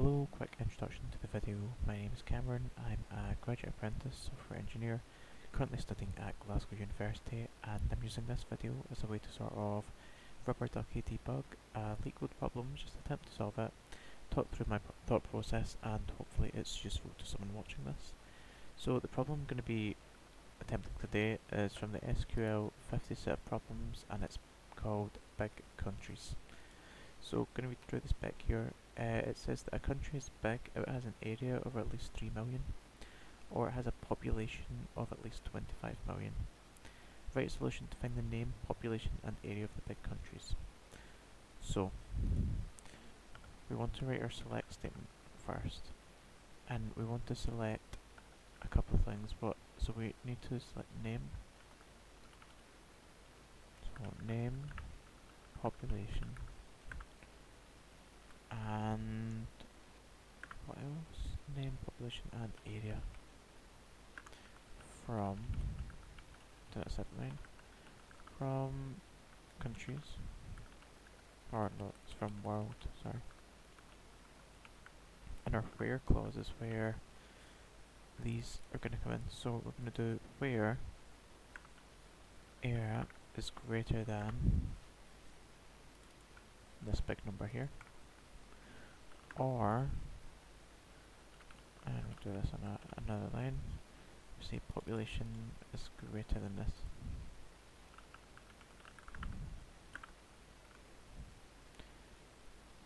Hello, quick introduction to the video. My name is Cameron. I'm a graduate apprentice software engineer currently studying at Glasgow University, and I'm using this video as a way to sort of rubber ducky debug a LeetCode problem, just attempt to solve it, talk through my thought process, and hopefully it's useful to someone watching this. So the problem I'm going to be attempting today is from the SQL 50 set of problems, and it's called Big Countries. So going to read through the spec here. It says that a country is big if it has an area of at least 3 million, or it has a population of at least 25 million. Write a solution to find the name, population, and area of the big countries. So, we want to write our select statement first, and we want to select a couple of things. So we need to select name. So name, population, and what else? Name, population, and area from, did I set mine? From countries, or no, it's from world, sorry. And our where clause is where these are going to come in. So we're going to do where area is greater than this big number here, or, and we'll do this on another line, we say population is greater than this.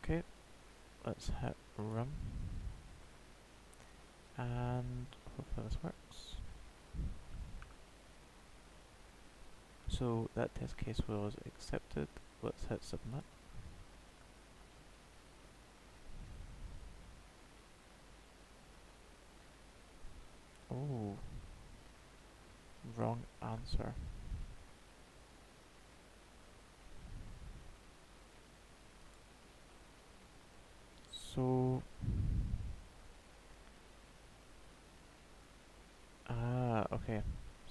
Okay, let's hit run, and hopefully this works. So that test case was accepted. Let's hit submit. Oh, wrong answer. So, okay.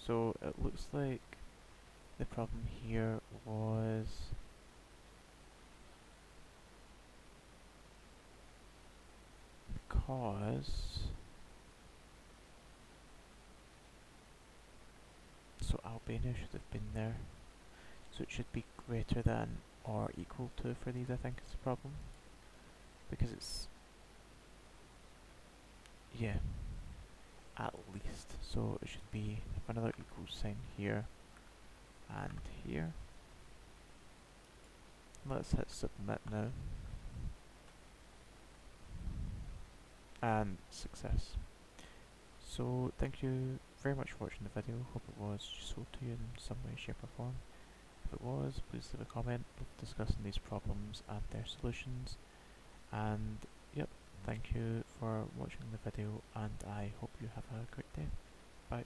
So it looks like the problem here was because, so Albania should have been there. So it should be greater than or equal to for these, I think is the problem. Because it's, yeah, at least. So it should be another equal sign here and here. Let's hit submit now. And success. So thank you very much for watching the video. Hope it was useful to you in some way, shape or form. If it was, please leave a comment discussing these problems and their solutions. And yep, thank you for watching the video, and I hope you have a great day. Bye.